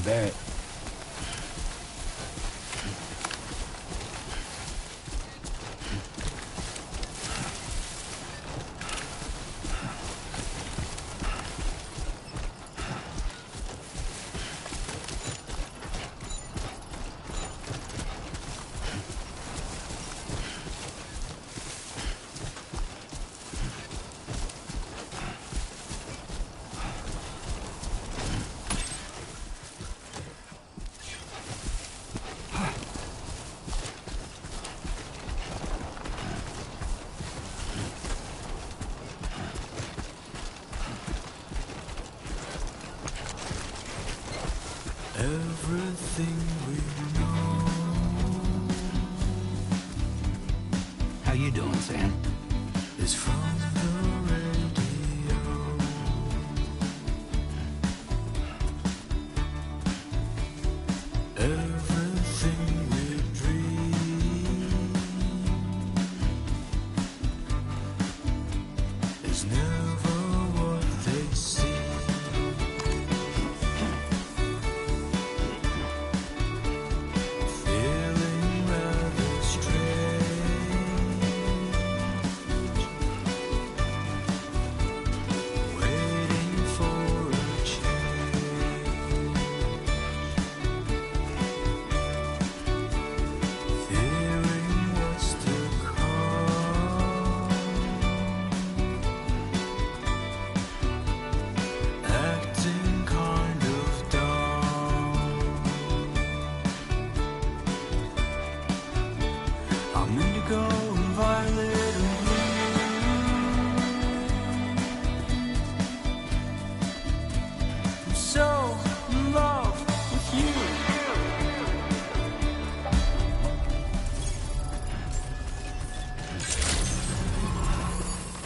Sam Barrett. Everything we know. How you doing, Sam? Is from the radio. Everything we dream is never what they seem.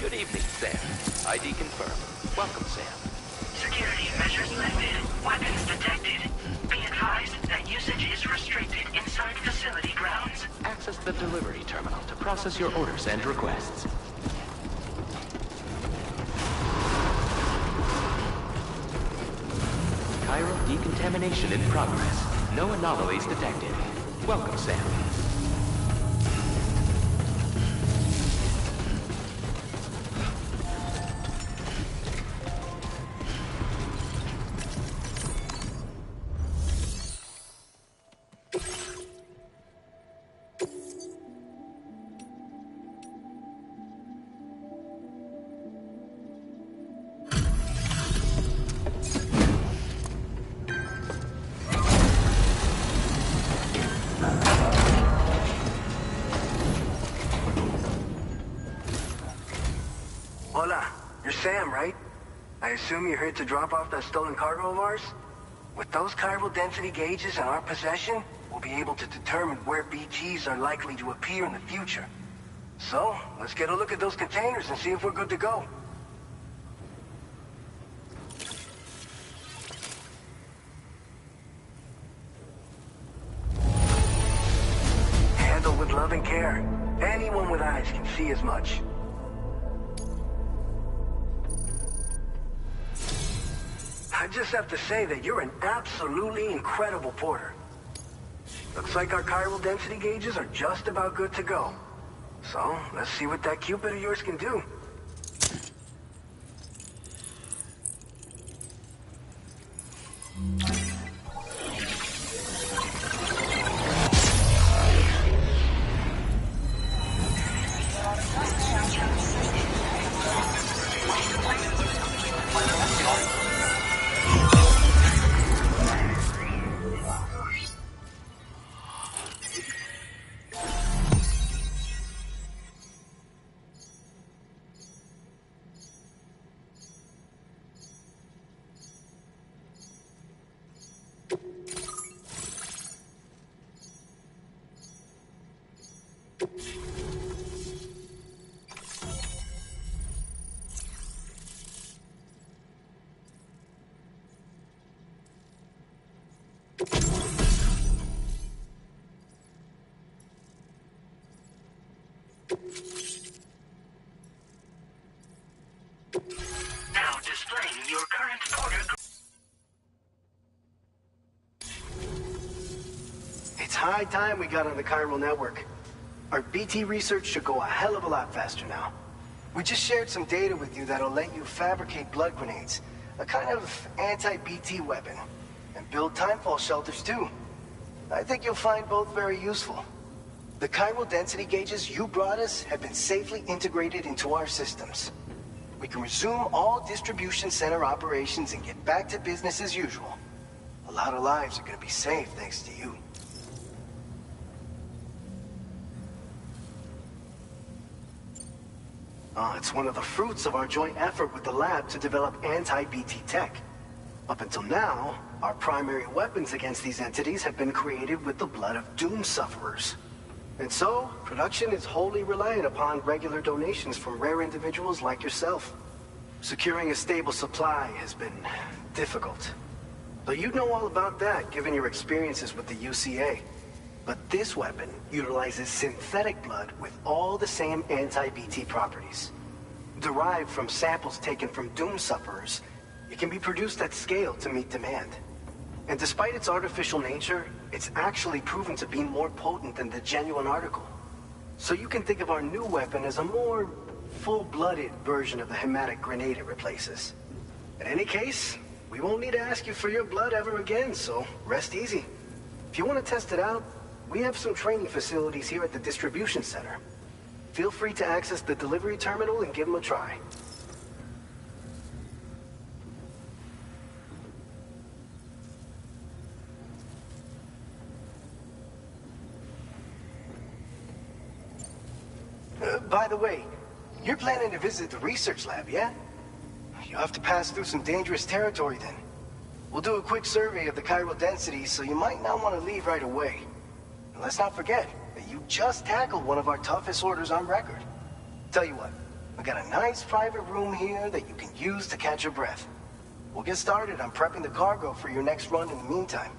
Good evening, Sam. ID confirmed. Welcome, Sam. Security measures lifted. Weapons detected. Be advised that usage is restricted inside facility grounds. Access the delivery terminal to process your orders and requests. Chiral decontamination in progress. No anomalies detected. Welcome, Sam. Hola, you're Sam, right? I assume you're here to drop off that stolen cargo of ours? With those chiral density gauges in our possession, we'll be able to determine where BGs are likely to appear in the future. So, let's get a look at those containers and see if we're good to go. Handle with love and care. Anyone with eyes can see as much. I just have to say that you're an absolutely incredible porter. Looks like our chiral density gauges are just about good to go. So, let's see what that Cupid of yours can do. Now, displaying your current porter. high time we got on the chiral network. Our BT research should go a hell of a lot faster now. We just shared some data with you that'll let you fabricate blood grenades, a kind of anti-BT weapon, and build timefall shelters too. I think you'll find both very useful. The chiral density gauges you brought us have been safely integrated into our systems. We can resume all distribution center operations and get back to business as usual. A lot of lives are gonna be saved thanks to you. It's one of the fruits of our joint effort with the lab to develop anti-BT tech. Up until now, our primary weapons against these entities have been created with the blood of doom sufferers. And so, production is wholly reliant upon regular donations from rare individuals like yourself. Securing a stable supply has been difficult. But you know all about that, given your experiences with the UCA. But this weapon utilizes synthetic blood with all the same anti-BT properties. Derived from samples taken from doom sufferers, it can be produced at scale to meet demand. And despite its artificial nature, it's actually proven to be more potent than the genuine article. So you can think of our new weapon as a more full-blooded version of the hematic grenade it replaces. In any case, we won't need to ask you for your blood ever again, so rest easy. If you want to test it out, we have some training facilities here at the distribution center. Feel free to access the delivery terminal and give them a try. By the way, you're planning to visit the research lab, yeah? You'll have to pass through some dangerous territory then. We'll do a quick survey of the chiral density, so you might not want to leave right away. And let's not forget that you just tackled one of our toughest orders on record. Tell you what, we got a nice private room here that you can use to catch your breath. We'll get started on prepping the cargo for your next run in the meantime.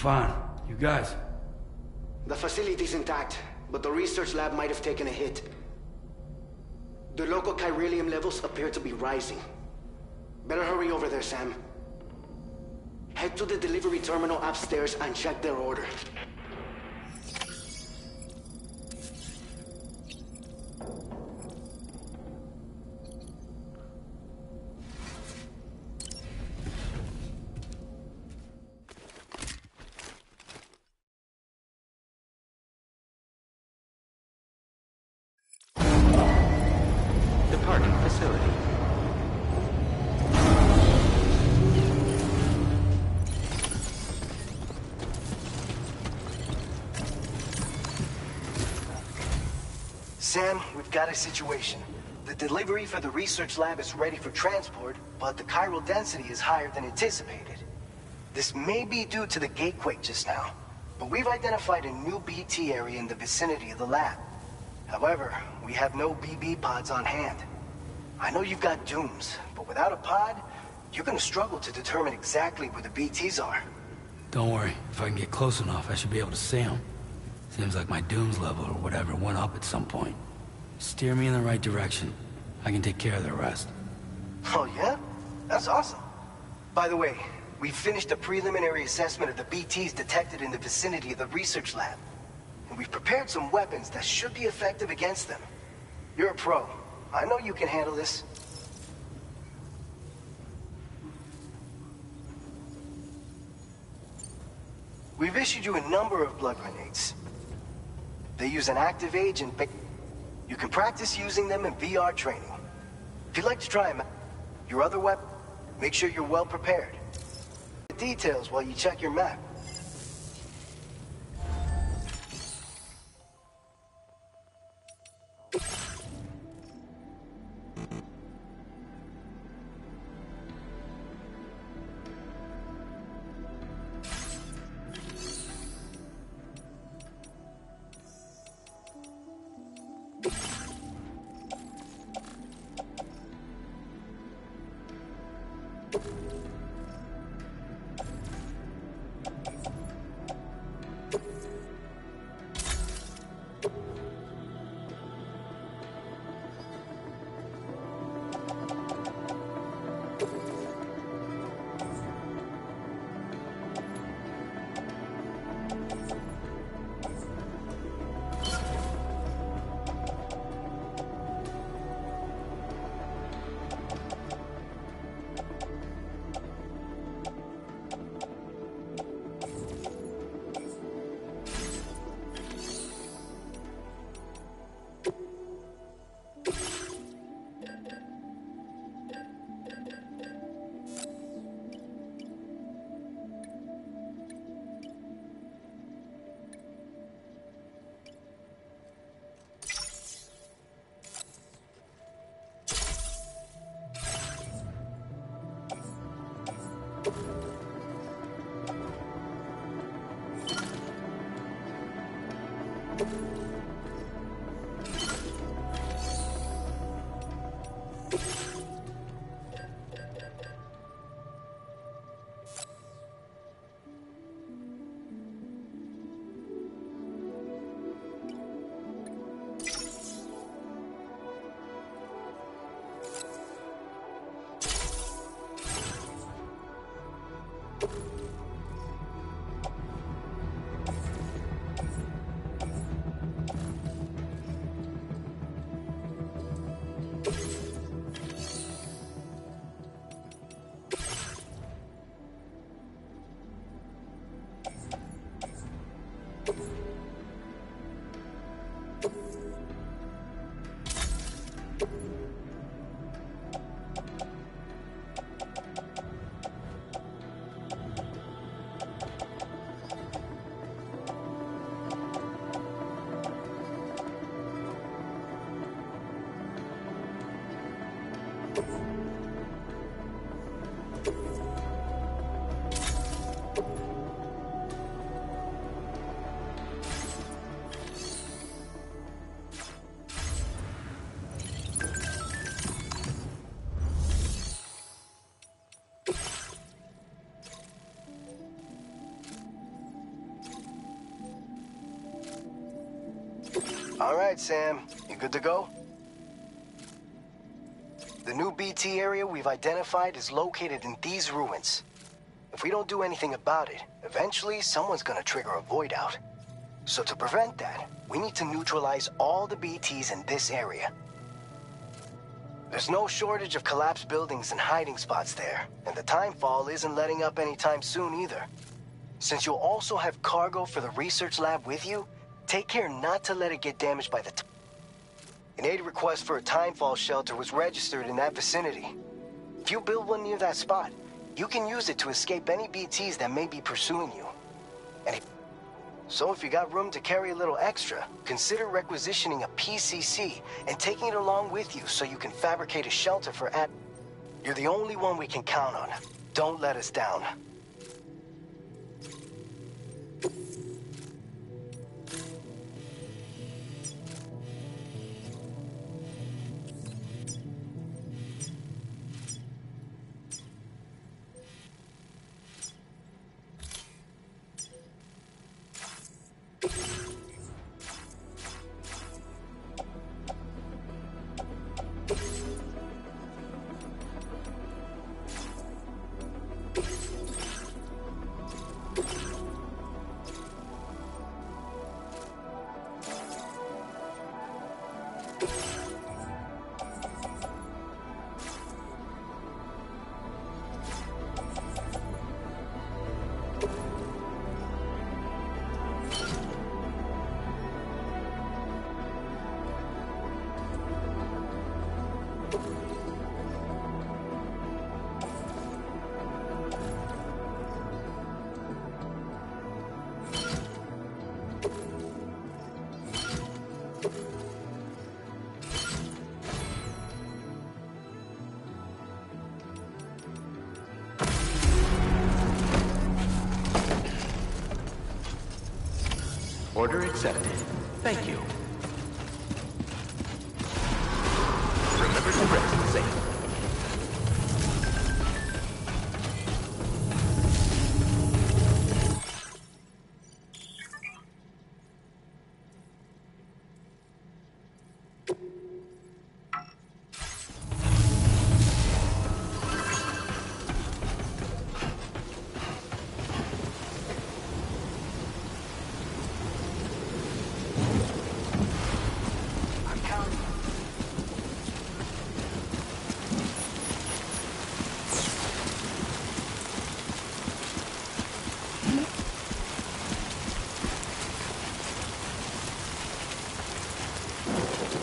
Fine. You guys? The facility's intact, but the research lab might have taken a hit. The local chiralium levels appear to be rising. Better hurry over there, Sam. Head to the delivery terminal upstairs and check their order. Departing facility. Sam, we've got a situation. The delivery for the research lab is ready for transport, but the chiral density is higher than anticipated. This may be due to the gatequake just now, but we've identified a new BT area in the vicinity of the lab. However, we have no BB pods on hand. I know you've got dooms, but without a pod, you're gonna struggle to determine exactly where the BTs are. Don't worry. If I can get close enough, I should be able to see them. Seems like my dooms level or whatever went up at some point. Steer me in the right direction. I can take care of the rest. Oh yeah? That's awesome. By the way, we've finished a preliminary assessment of the BTs detected in the vicinity of the research lab. And we've prepared some weapons that should be effective against them. You're a pro. I know you can handle this. We've issued you a number of blood grenades. They use an active agent, but you can practice using them in VR training. If you'd like to try them out, your other weapon, make sure you're well prepared. The details while you check your map. All right, Sam. You good to go? The new BT area we've identified is located in these ruins. If we don't do anything about it, eventually someone's gonna trigger a void out. So to prevent that, we need to neutralize all the BTs in this area. There's no shortage of collapsed buildings and hiding spots there, and the timefall isn't letting up anytime soon either. Since you'll also have cargo for the research lab with you, take care not to let it get damaged by the An aid request for a timefall shelter was registered in that vicinity. If you build one near that spot, you can use it to escape any BTs that may be pursuing you. So if you got room to carry a little extra, consider requisitioning a PCC and taking it along with you so you can fabricate a shelter for You're the only one we can count on. Don't let us down. Order accepted. Thank you. Remember to rest safe. I'm counting.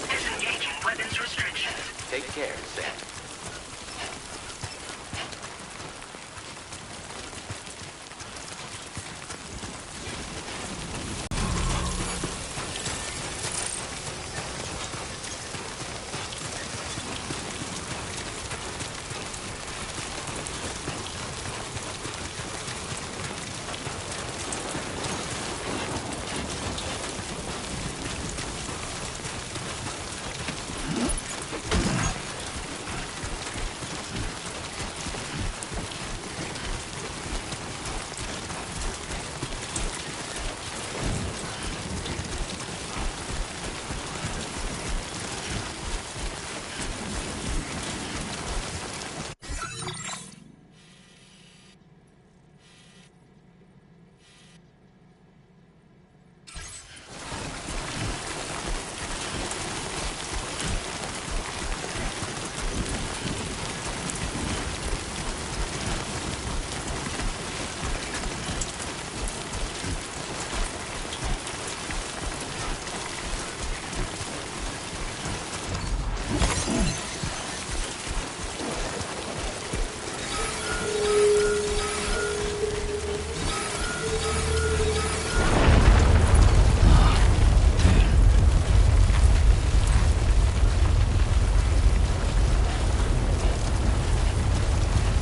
Disengaging weapons restrictions. Take care, Sam.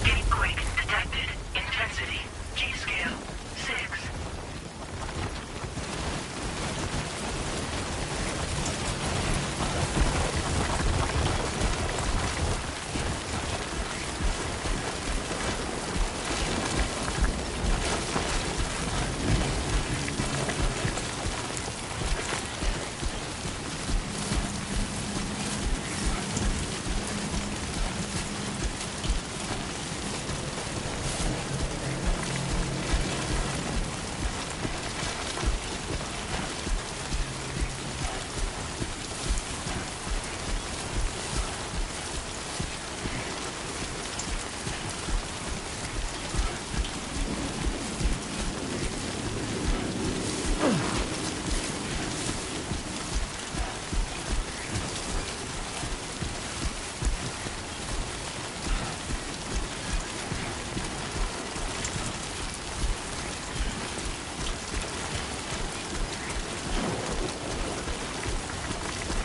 Gatequake detected. Intensity. G-scale. 6.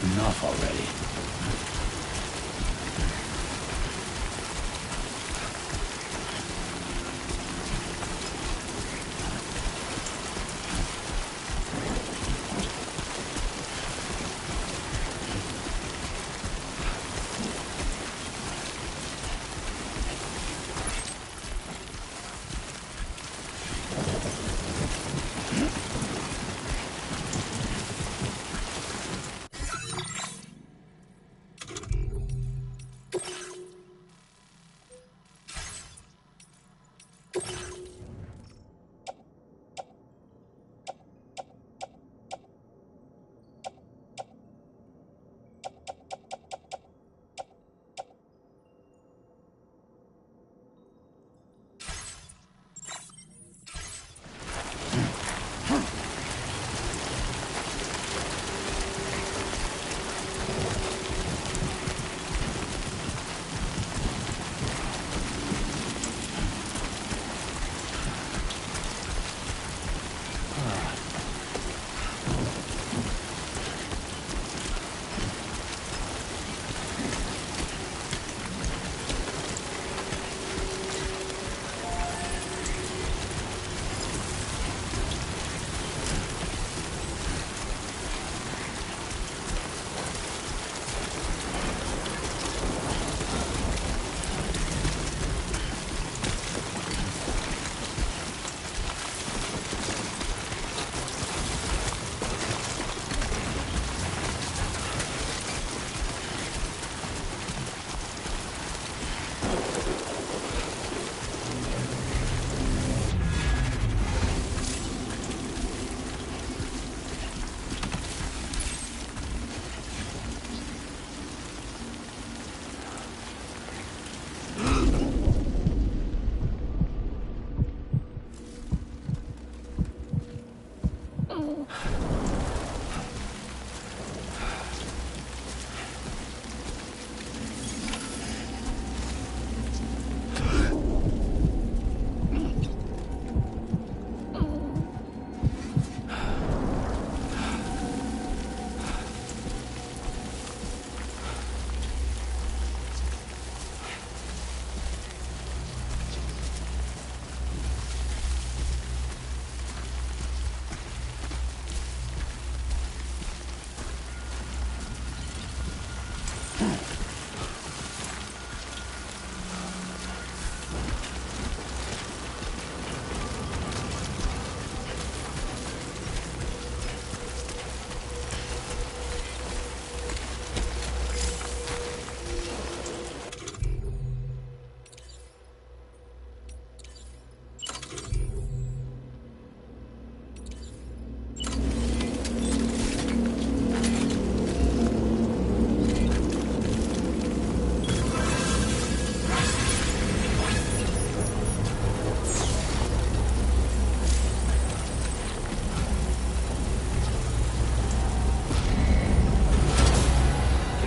Enough already.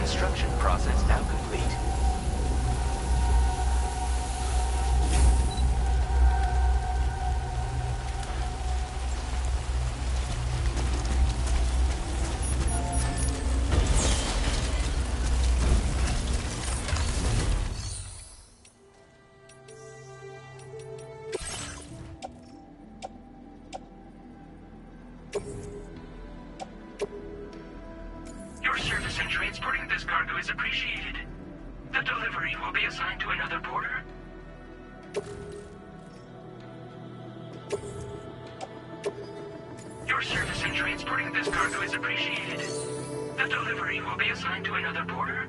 Construction process now complete. Your service in transporting this cargo is appreciated. The delivery will be assigned to another porter. Your service in transporting this cargo is appreciated. The delivery will be assigned to another porter.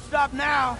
Stop now!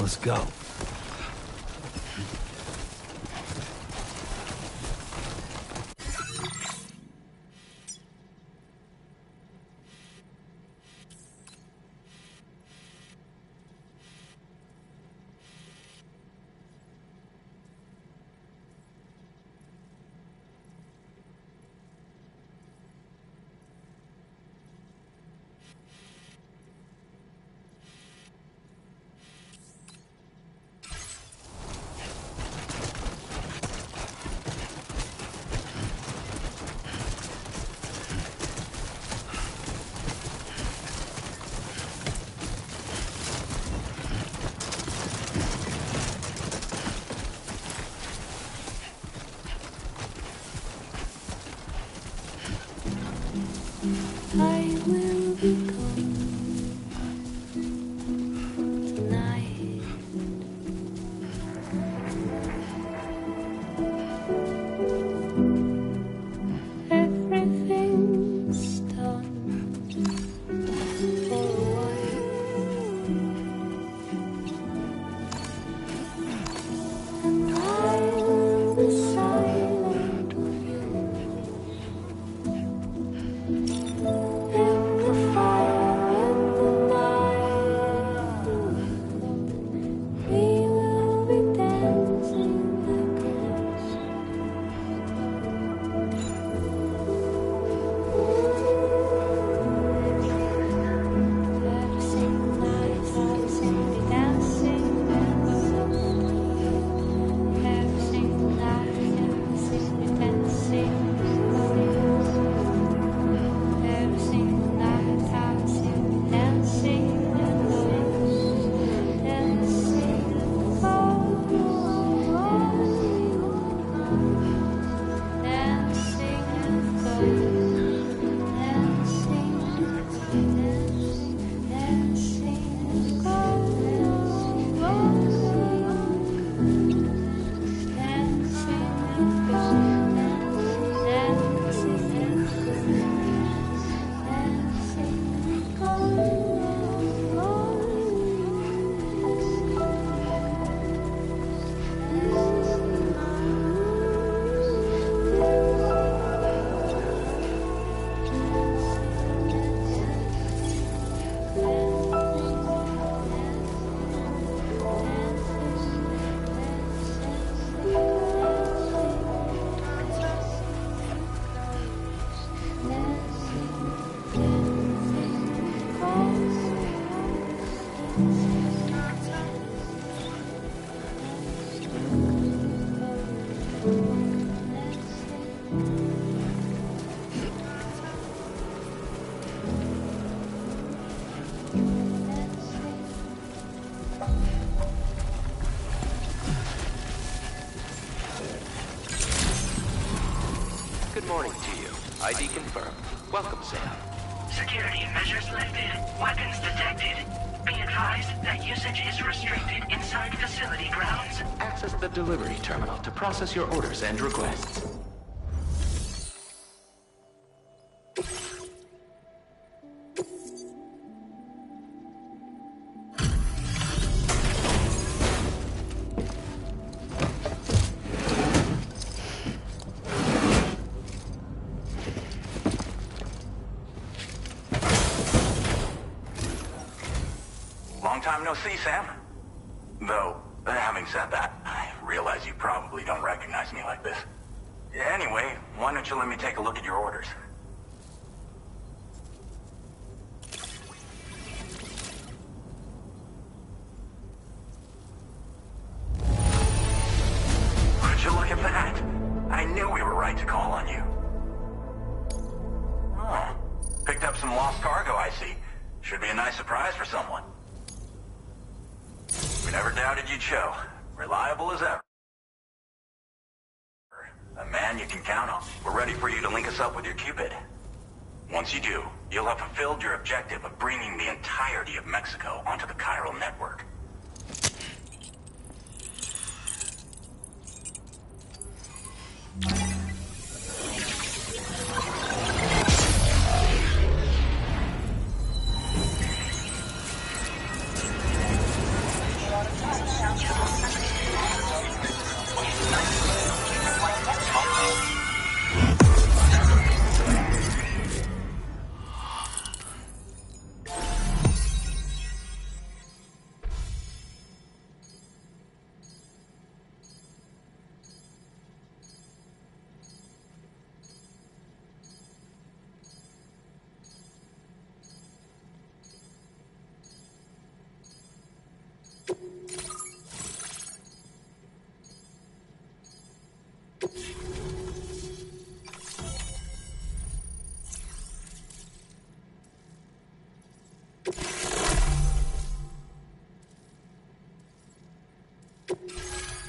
Let's go. I will be gone tonight. Everything's done for a while, and I will be silent with you. In the fire, in the night, we will be dancing like ghosts. Every single night, I seem to be dancing like ghosts. Every single night, I seem to be dancing like ghosts. Every single night I see you dancing with ghosts, dancing with ghosts, dancing with ghosts, dancing with ghosts, dancing with ghosts, dancing with ghosts, dancing with ghosts. Good morning to you. ID confirmed. Welcome, Sam. Security measures lifted. Weapons detected. Be advised that usage is restricted inside facility grounds. Access the delivery terminal to process your orders and requests. Long time no see, Sam. Though, having said that, I realize you probably don't recognize me like this. Anyway, why don't you let me take a look at your orders? Would you look at that? I knew we were right to call on you. Oh, picked up some lost cargo, I see. Should be a nice surprise for someone. We never doubted you'd show. Reliable as ever. A man you can count on. We're ready for you to link us up with your Cupid. Once you do, you'll have fulfilled your objective of bringing the entirety of Mexico onto the chiral network.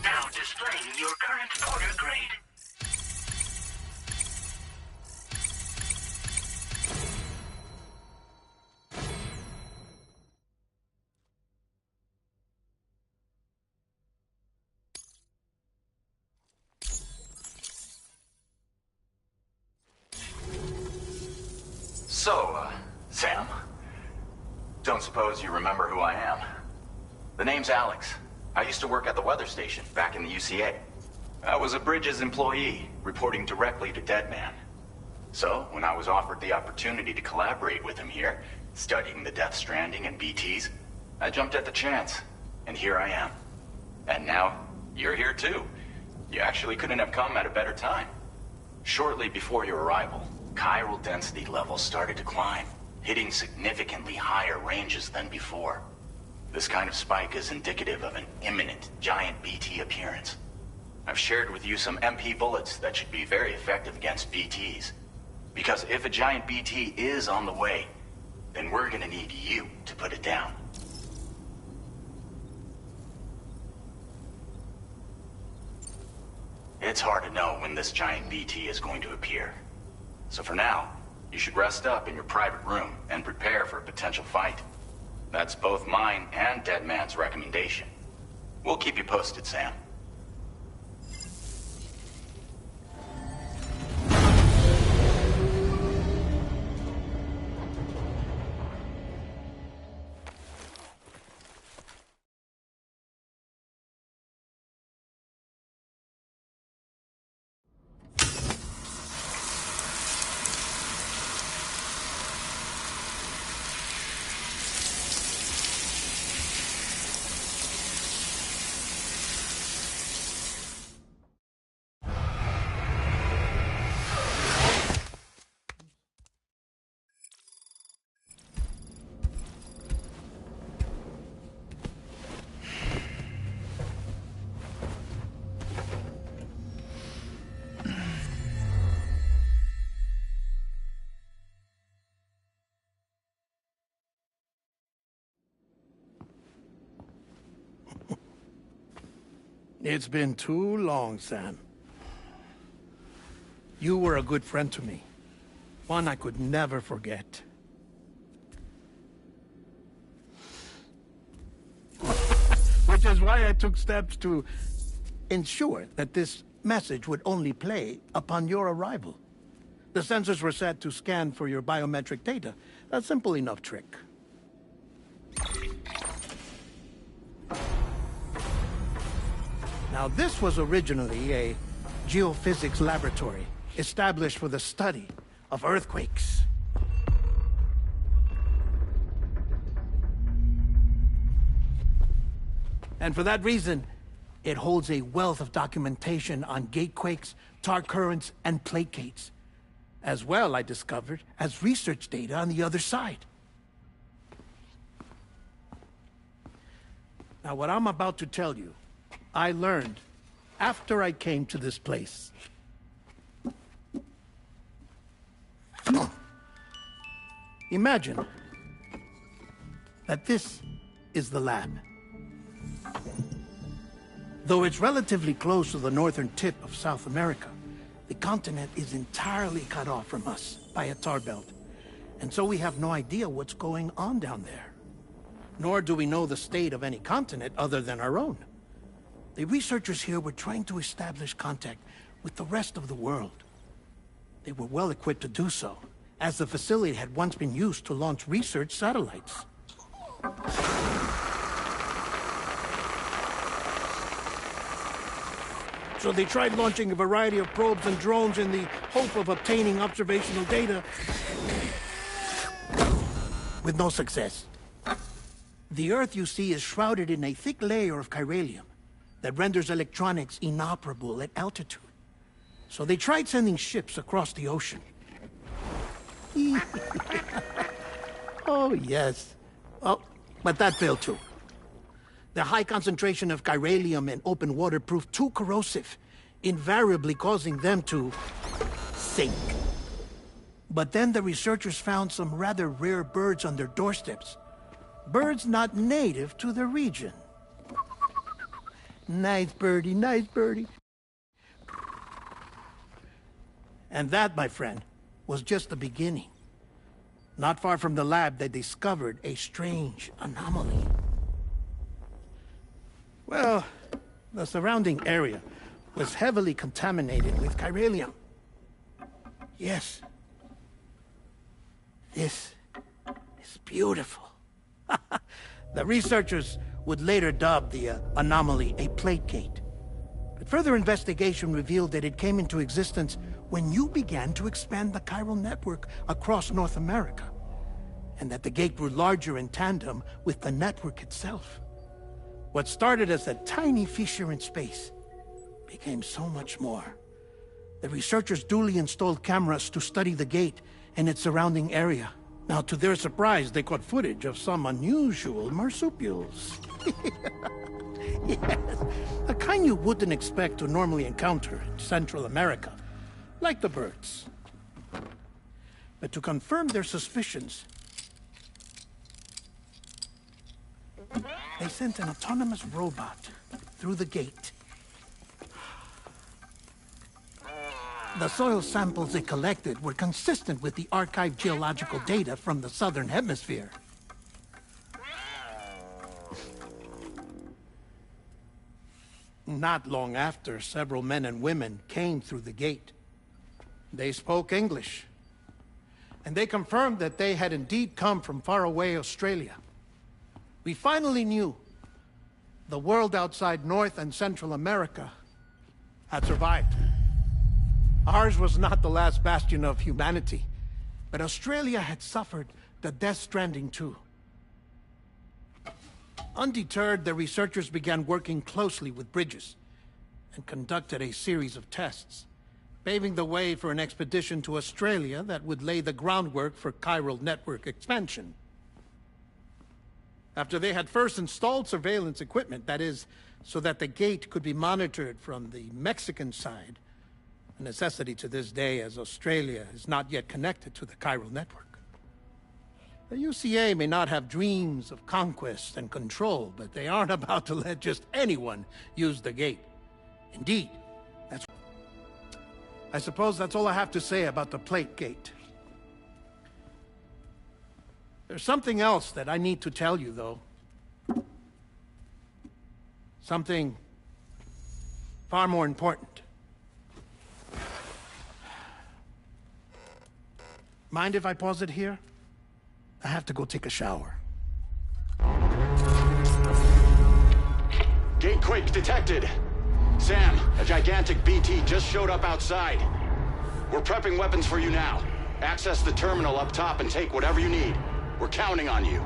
Now displaying your current porter grade. So, Sam, don't suppose you remember who I am? The name's Alex. I used to work at the weather station back in the UCA. I was a Bridges employee, reporting directly to Deadman. So, when I was offered the opportunity to collaborate with him here, studying the Death Stranding and BTs, I jumped at the chance, and here I am. And now, you're here too. You actually couldn't have come at a better time. Shortly before your arrival, chiral density levels started to climb, hitting significantly higher ranges than before. This kind of spike is indicative of an imminent giant BT appearance. I've shared with you some MP bullets that should be very effective against BTs. Because if a giant BT is on the way, then we're gonna need you to put it down. It's hard to know when this giant BT is going to appear. So for now, you should rest up in your private room and prepare for a potential fight. That's both mine and Deadman's recommendation. We'll keep you posted, Sam. It's been too long, Sam. You were a good friend to me. One I could never forget. Which is why I took steps to ensure that this message would only play upon your arrival. The sensors were set to scan for your biometric data. A simple enough trick. Now, this was originally a geophysics laboratory established for the study of earthquakes. And for that reason, it holds a wealth of documentation on gatequakes, tar currents, and placates. As well, I discovered, as research data on the other side. Now, what I'm about to tell you, I learned after I came to this place. Imagine that this is the lab. Though it's relatively close to the northern tip of South America, the continent is entirely cut off from us by a tar belt. And so we have no idea what's going on down there. Nor do we know the state of any continent other than our own. The researchers here were trying to establish contact with the rest of the world. They were well equipped to do so, as the facility had once been used to launch research satellites. So they tried launching a variety of probes and drones in the hope of obtaining observational data, with no success. The Earth, you see, is shrouded in a thick layer of chiralium that renders electronics inoperable at altitude. So they tried sending ships across the ocean. Oh, yes. Oh, but that failed too. The high concentration of chiralium in open water proved too corrosive, invariably causing them to sink. But then the researchers found some rather rare birds on their doorsteps. Birds not native to the region. Nice birdie, nice birdie. And that, my friend, was just the beginning. Not far from the lab, they discovered a strange anomaly. Well, the surrounding area was heavily contaminated with chiralium. Yes. This is beautiful. The researchers would later dub the anomaly a plate gate. But further investigation revealed that it came into existence when you began to expand the chiral network across North America, and that the gate grew larger in tandem with the network itself. What started as a tiny fissure in space became so much more. The researchers duly installed cameras to study the gate and its surrounding area. Now, to their surprise, they caught footage of some unusual marsupials. Yes, a kind you wouldn't expect to normally encounter in Central America, like the birds. But to confirm their suspicions, they sent an autonomous robot through the gate. The soil samples they collected were consistent with the archived geological data from the southern hemisphere. Not long after, several men and women came through the gate. They spoke English, and they confirmed that they had indeed come from faraway Australia. We finally knew the world outside North and Central America had survived. Ours was not the last bastion of humanity, but Australia had suffered the death stranding too. Undeterred, the researchers began working closely with Bridges and conducted a series of tests, paving the way for an expedition to Australia that would lay the groundwork for chiral network expansion. After they had first installed surveillance equipment, that is, so that the gate could be monitored from the Mexican side, a necessity to this day as Australia is not yet connected to the chiral network. The UCA may not have dreams of conquest and control, but they aren't about to let just anyone use the gate. Indeed, I suppose that's all I have to say about the plate gate. There's something else that I need to tell you, though. Something far more important. Mind if I pause it here? I have to go take a shower. Gate quake detected. Sam, a gigantic BT just showed up outside. We're prepping weapons for you now. Access the terminal up top and take whatever you need. We're counting on you.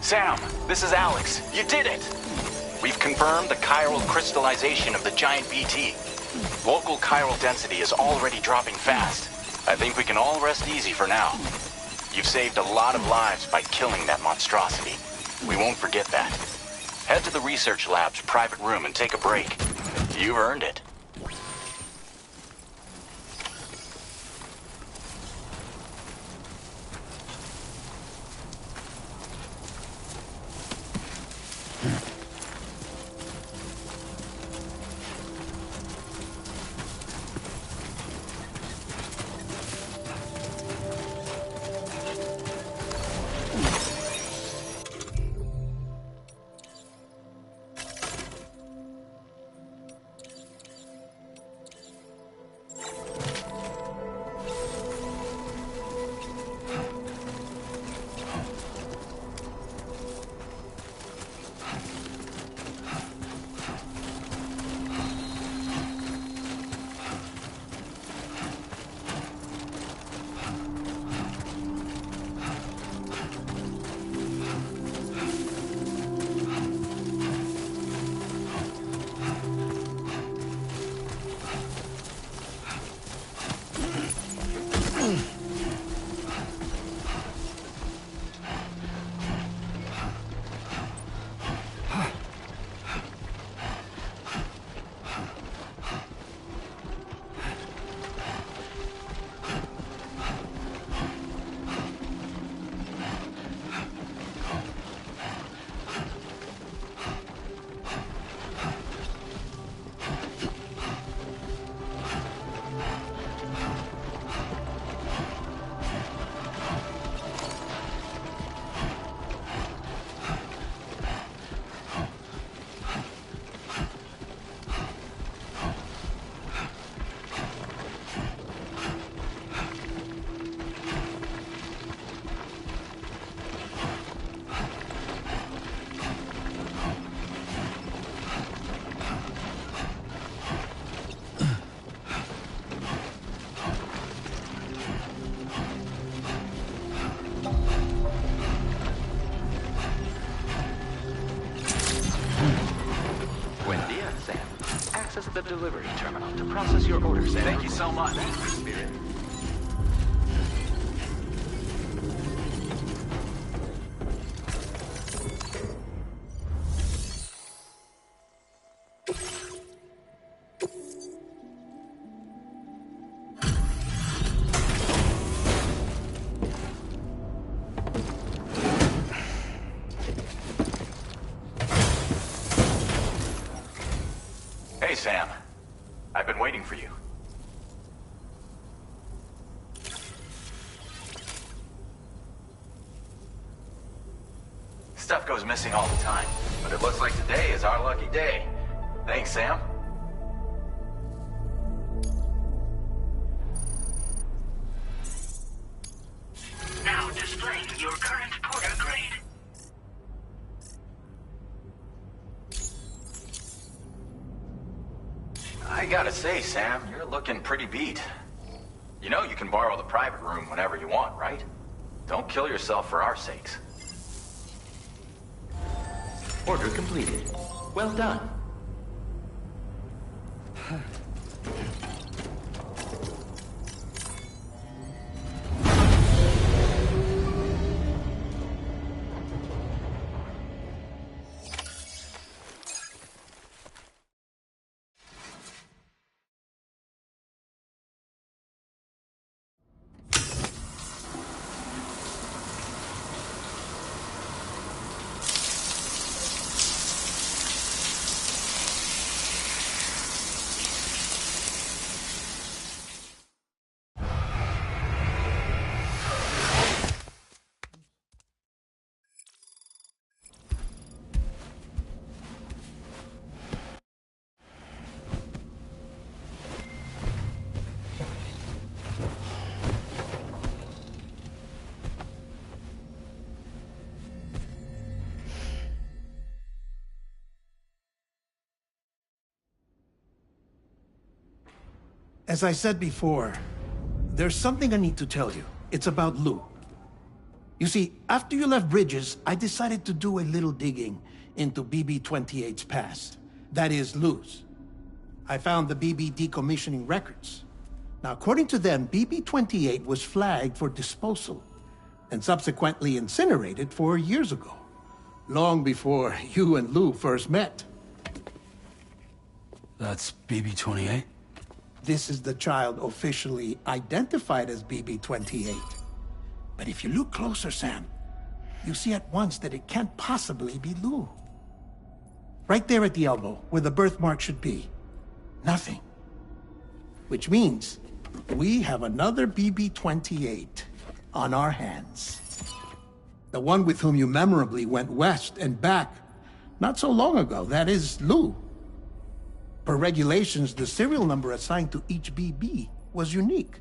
Sam, this is Alex. You did it! We've confirmed the chiral crystallization of the giant BT. Local chiral density is already dropping fast. I think we can all rest easy for now. You've saved a lot of lives by killing that monstrosity. We won't forget that. Head to the research lab's private room and take a break. You've earned it. Access the delivery terminal to process your orders. Thank you so much. Spirit. Hey, Sam. I've been waiting for you. Stuff goes missing all the time, but it looks like today is our lucky day. Thanks, Sam. Now displaying your current porter grade. I gotta say, Sam, you're looking pretty beat. You know you can borrow the private room whenever you want, right? Don't kill yourself for our sakes. Order completed. Well done. As I said before, there's something I need to tell you. It's about Lou. You see, after you left Bridges, I decided to do a little digging into BB-28's past. That is, Lou's. I found the BB decommissioning records. Now, according to them, BB-28 was flagged for disposal and subsequently incinerated 4 years ago, long before you and Lou first met. That's BB-28? This is the child officially identified as BB-28. But if you look closer, Sam, you see at once that it can't possibly be Lou. Right there at the elbow, where the birthmark should be. Nothing. Which means we have another BB-28 on our hands. The one with whom you memorably went west and back not so long ago, that is Lou. Per regulations, the serial number assigned to each BB was unique.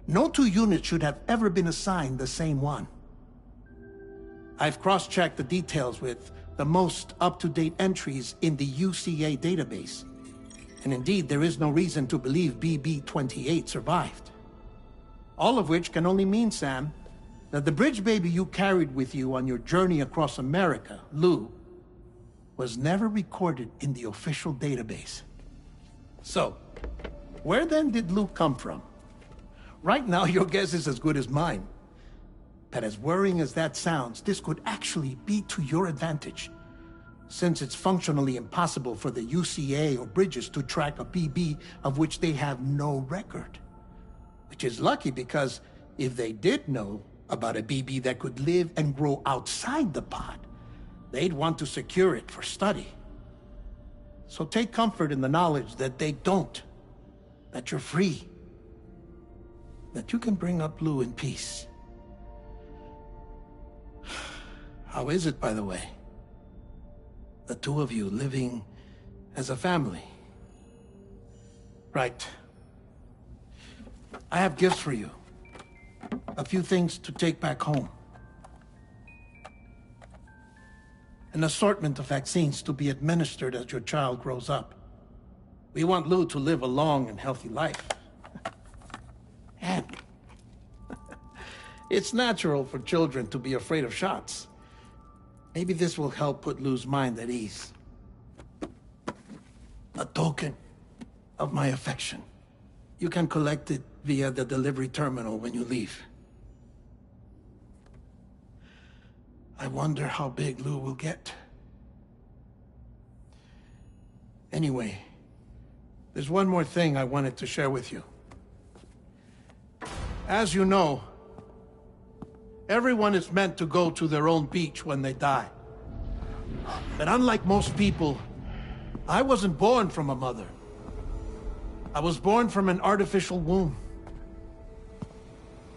No two units should have ever been assigned the same one. I've cross-checked the details with the most up-to-date entries in the UCA database. And indeed, there is no reason to believe BB-28 survived. All of which can only mean, Sam, that the bridge baby you carried with you on your journey across America, Lou, was never recorded in the official database. So, where then did Lou come from? Right now, your guess is as good as mine. But as worrying as that sounds, this could actually be to your advantage, since it's functionally impossible for the UCA or Bridges to track a BB of which they have no record. Which is lucky because if they did know about a BB that could live and grow outside the pod, they'd want to secure it for study. So take comfort in the knowledge that they don't, that you're free, that you can bring up Lou in peace. How is it, by the way? The two of you living as a family. Right. I have gifts for you. A few things to take back home. An assortment of vaccines to be administered as your child grows up. We want Lou to live a long and healthy life. And it's natural for children to be afraid of shots. Maybe this will help put Lou's mind at ease. A token of my affection. You can collect it via the delivery terminal when you leave. I wonder how big Lou will get. Anyway, there's one more thing I wanted to share with you. As you know, everyone is meant to go to their own beach when they die. But unlike most people, I wasn't born from a mother. I was born from an artificial womb.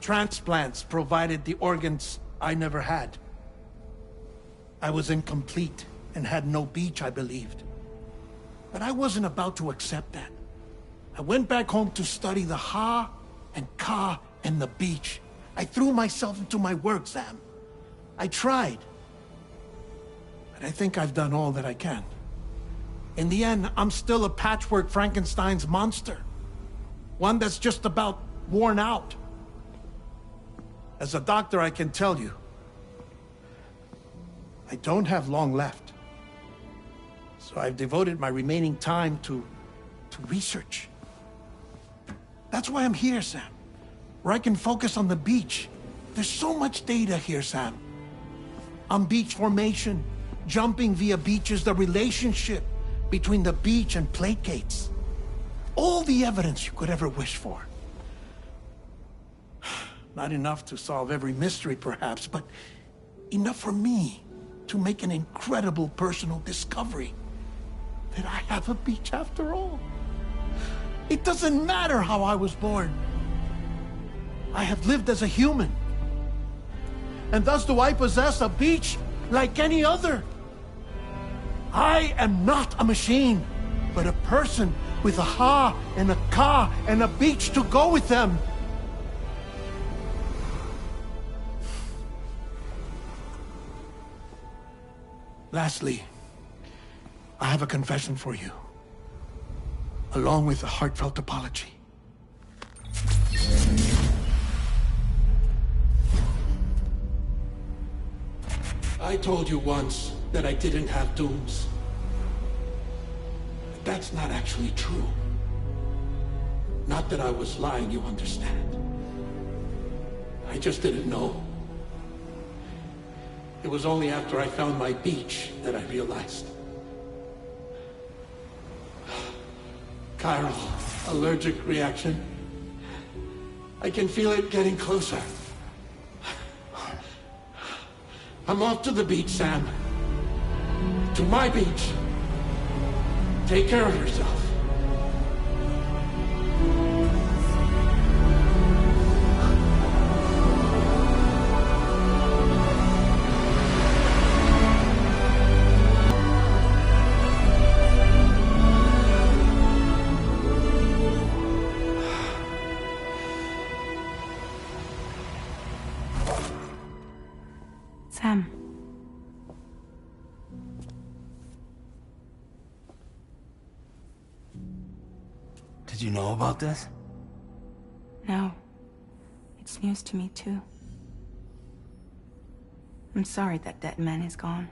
Transplants provided the organs I never had. I was incomplete and had no beach, I believed. But I wasn't about to accept that. I went back home to study the Ha and Ka and the beach. I threw myself into my work, Sam. I tried. But I think I've done all that I can. In the end, I'm still a patchwork Frankenstein's monster. One that's just about worn out. As a doctor, I can tell you, I don't have long left. So I've devoted my remaining time to research. That's why I'm here, Sam. Where I can focus on the beach. There's so much data here, Sam. On beach formation, jumping via beaches, the relationship between the beach and plate gates. All the evidence you could ever wish for. Not enough to solve every mystery, perhaps, but enough for me to make an incredible personal discovery. That I have a beach after all. It doesn't matter how I was born. I have lived as a human. And thus do I possess a beach like any other. I am not a machine, but a person with a Ha and a Ka and a beach to go with them. Lastly, I have a confession for you, along with a heartfelt apology. I told you once that I didn't have dooms. But that's not actually true. Not that I was lying, you understand. I just didn't know. It was only after I found my beach that I realized. Chiral allergic reaction. I can feel it getting closer. I'm off to the beach, Sam. To my beach. Take care of yourself. Sam. Did you know about this? No. It's news to me, too. I'm sorry that that man is gone.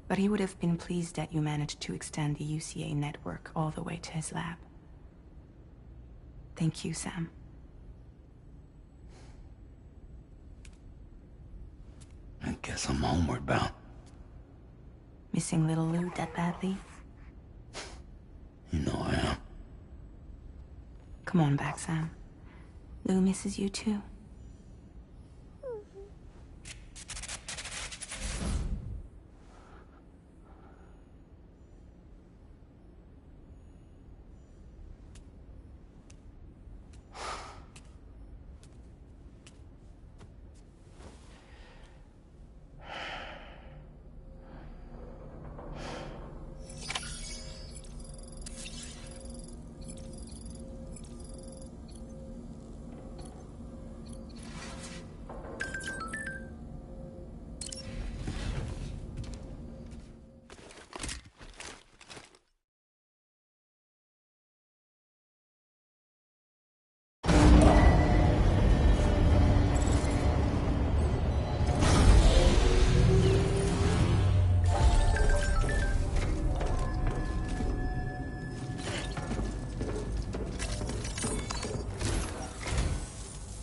But he would have been pleased that you managed to extend the UCA network all the way to his lab. Thank you, Sam. I guess I'm homeward bound. Missing little Lou that badly? You know I am. Come on back, Sam. Lou misses you too.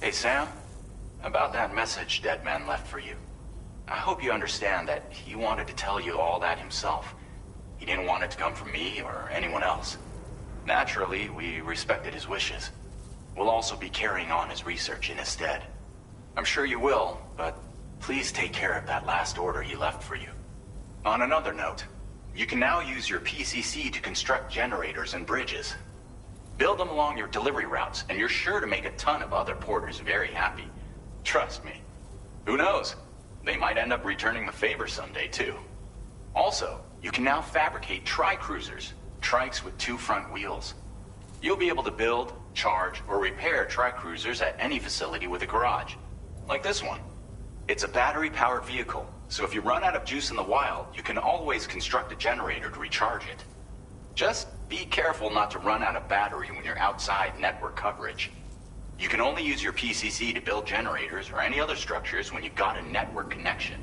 Hey, Sam. About that message Deadman left for you. I hope you understand that he wanted to tell you all that himself. He didn't want it to come from me or anyone else. Naturally, we respected his wishes. We'll also be carrying on his research in his stead. I'm sure you will, but please take care of that last order he left for you. On another note, you can now use your PCC to construct generators and bridges. Build them along your delivery routes, and you're sure to make a ton of other porters very happy. Trust me. Who knows? They might end up returning the favor someday, too. Also, you can now fabricate tri-cruisers, trikes with 2 front wheels. You'll be able to build, charge, or repair tri-cruisers at any facility with a garage. Like this one. It's a battery-powered vehicle, so if you run out of juice in the wild, you can always construct a generator to recharge it. Just be careful not to run out of battery when you're outside network coverage. You can only use your PCC to build generators or any other structures when you've got a network connection.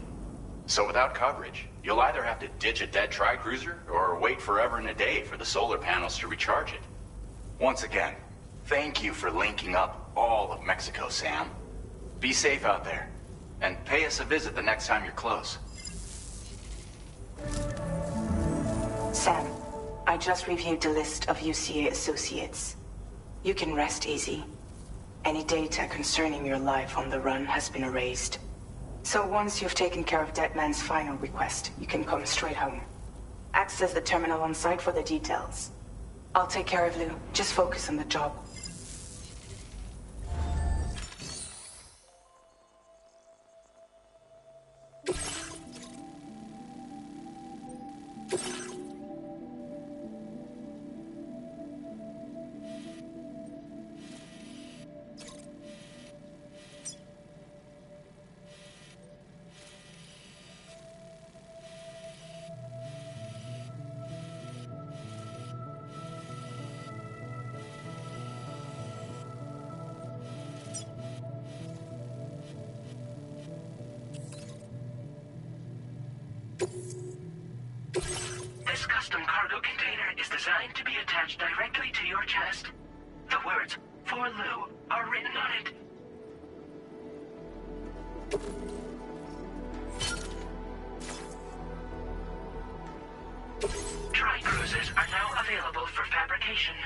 So without coverage, you'll either have to ditch a dead tri-cruiser or wait forever and a day for the solar panels to recharge it. Once again, thank you for linking up all of Mexico, Sam. Be safe out there, and pay us a visit the next time you're close. Sam, I just reviewed the list of UCA associates. You can rest easy. Any data concerning your life on the run has been erased. So once you've taken care of Deadman's final request, you can come straight home. Access the terminal on site for the details. I'll take care of Lou. Just focus on the job. This custom cargo container is designed to be attached directly to your chest. The words, "For Lou," are written on it. Tri-cruisers are now available for fabrication.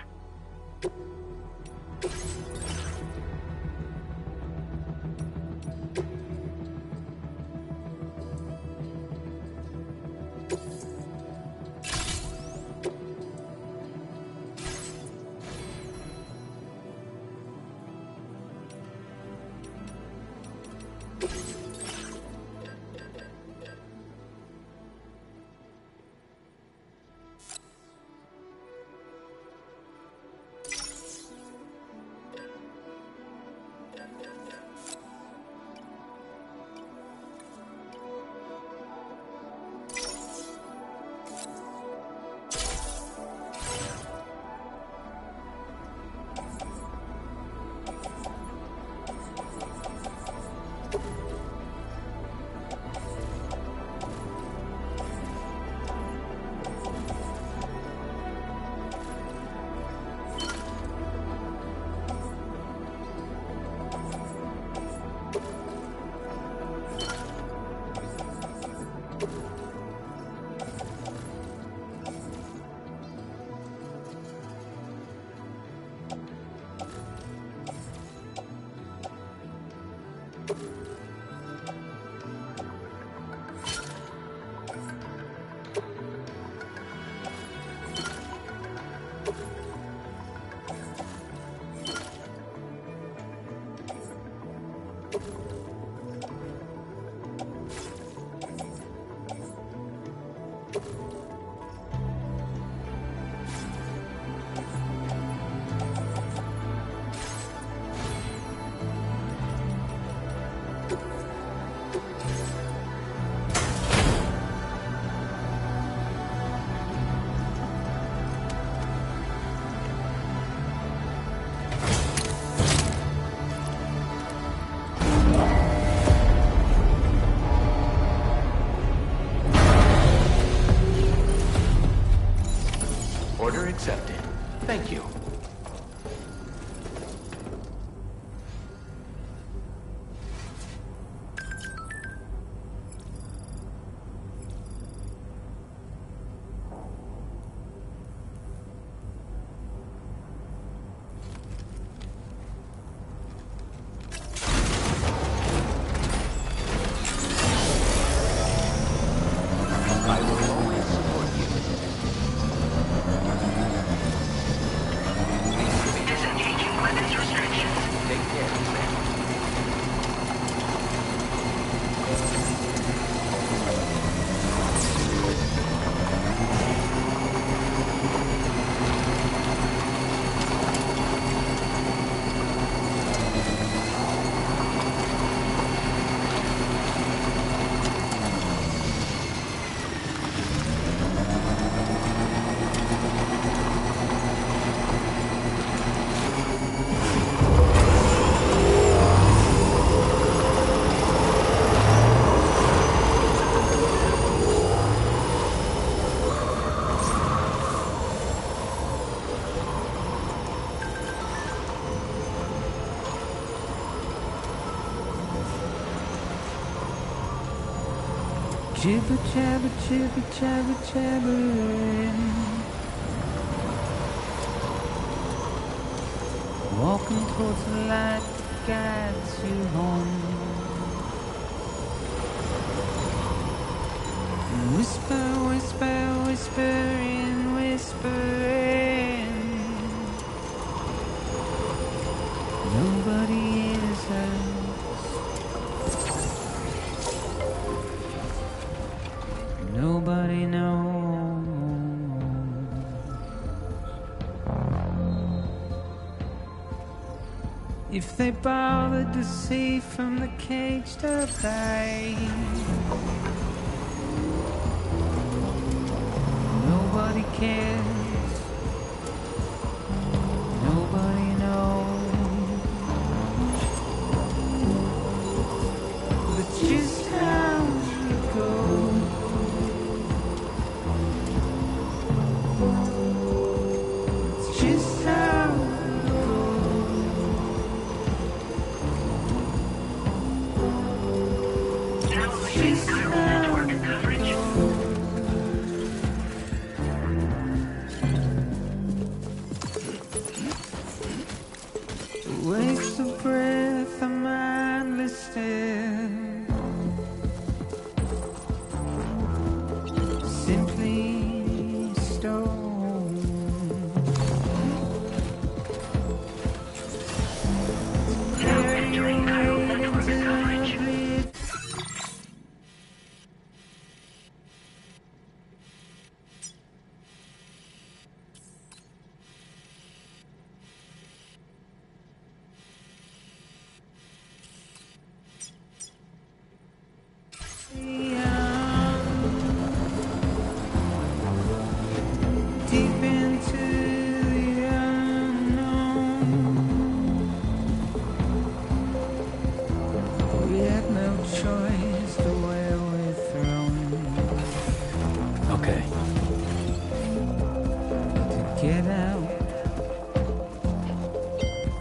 Order accepted. Thank you. I will always support you. Disengaging weapons restrictions. Take care, Sam. Jibber jabber, jibber jabber, jabbering. Walking towards the light that guides you home. And whisper, whisper, whispering, whispering. Nobody is hurt. Nobody knows. If they bothered to see from the caged up eye, nobody cares. Nobody knows. But just how you go. leaving chiral network coverage. Waste of breath, a mindless stare. Simply stone. Now entering chiral network coverage. Deep into the unknown. We had no choice, the way we're thrown. Okay. To get out,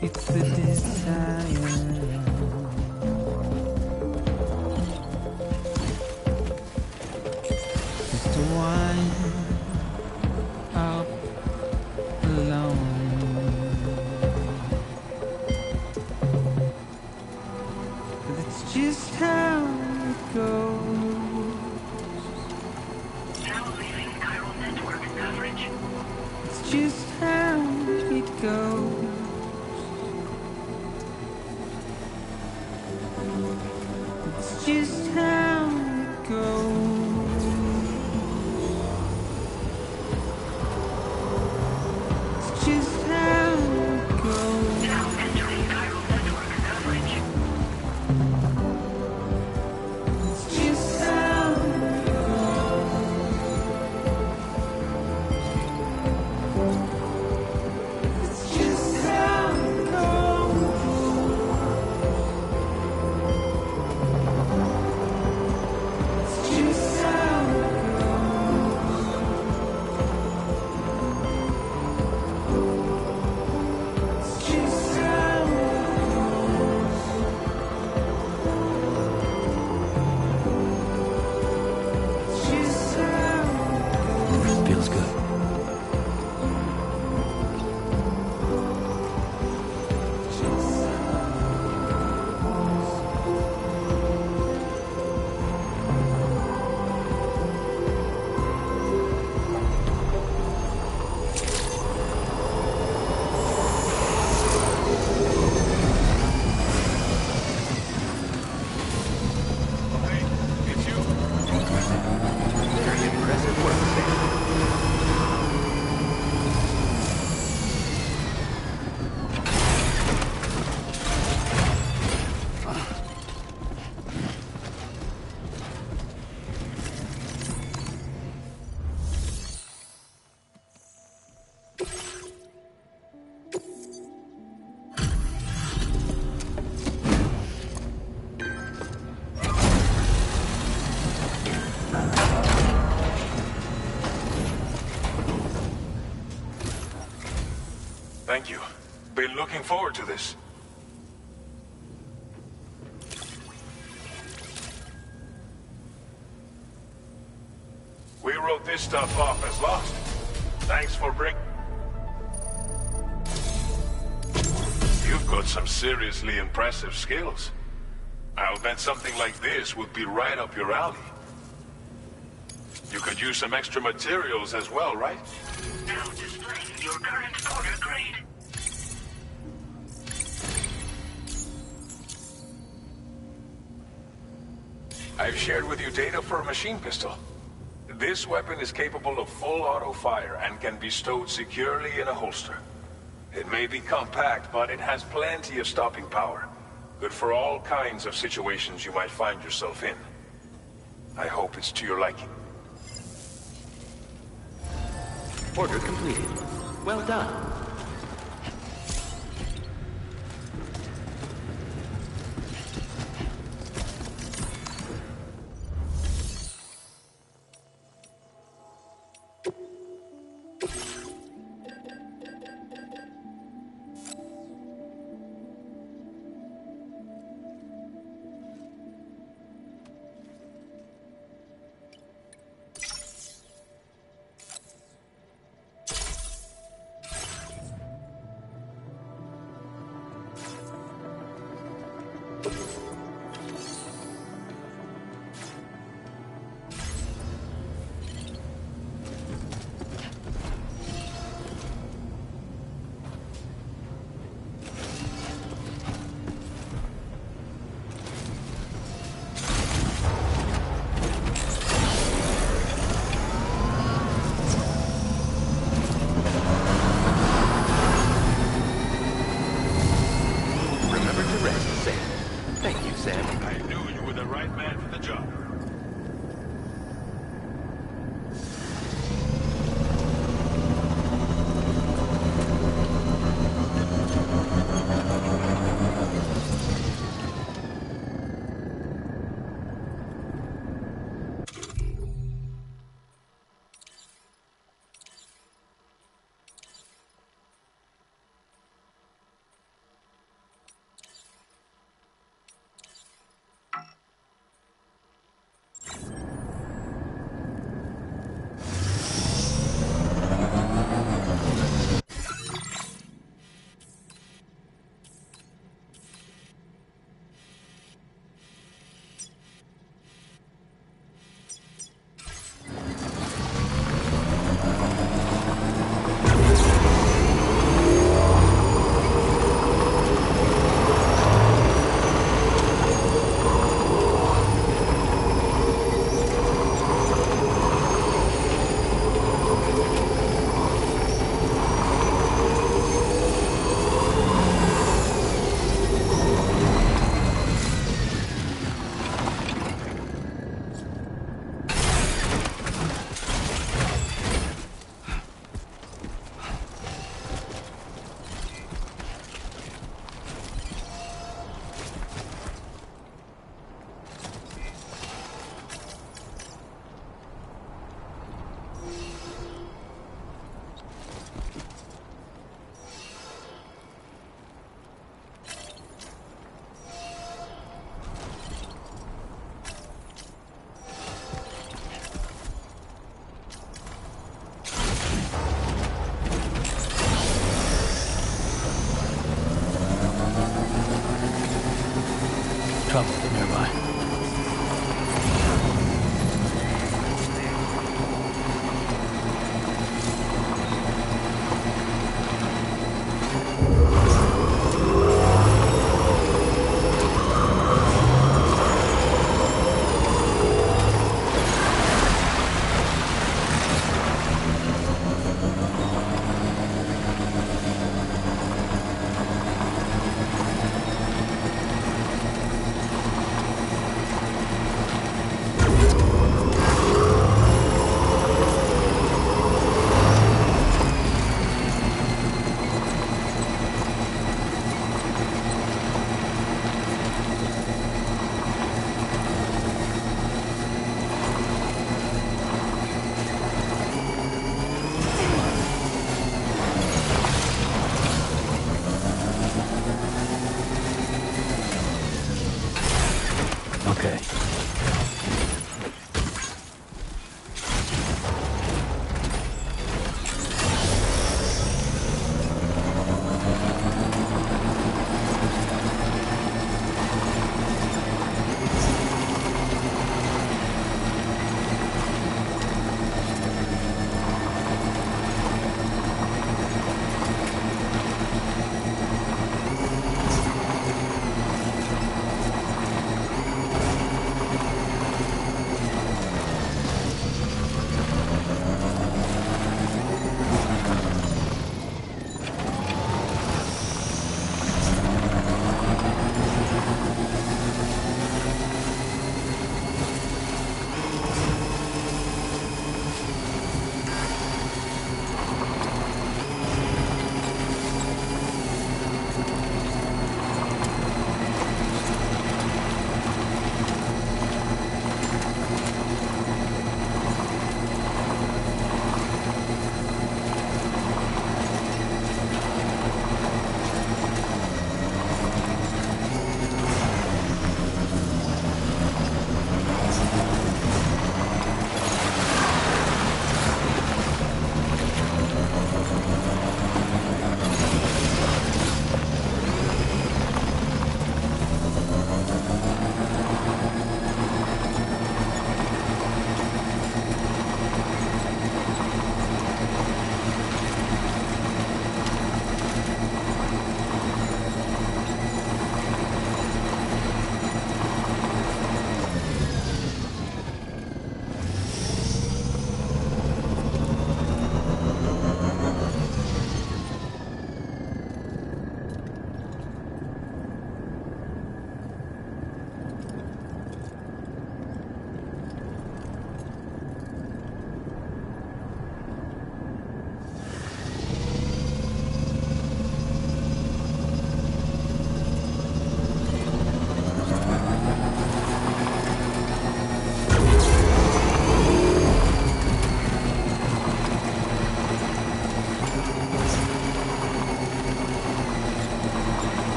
it's the desire. Just to wind up alone. But it's just how it goes. Now leaving chiral network coverage. It's just how it goes. It's just how it goes. It's just how it goes. Now entering chiral network coverage. It's just how it goes. It's just how it goes. It's just how it goes. It's just how it goes. It's just how Feels good. Very impressive work, Sam. Thank you. Been looking forward to this. We wrote this stuff off as lost. Thanks for bringing... You've got some seriously impressive skills. I'll bet something like this would be right up your alley. You could use some extra materials as well, right? Now displaying your current order grade. I've shared with you data for a machine pistol. This weapon is capable of full auto fire and can be stowed securely in a holster. It may be compact, but it has plenty of stopping power. Good for all kinds of situations you might find yourself in. I hope it's to your liking. Order completed. Well done.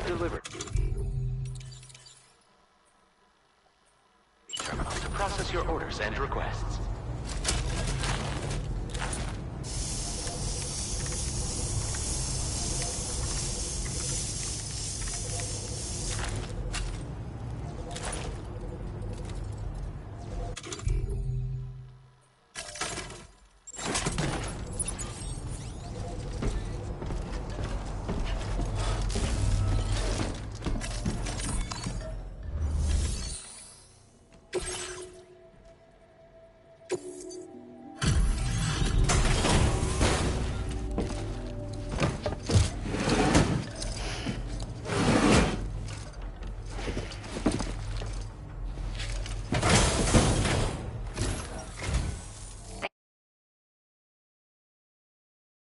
delivered. Terminal to process your orders and requests.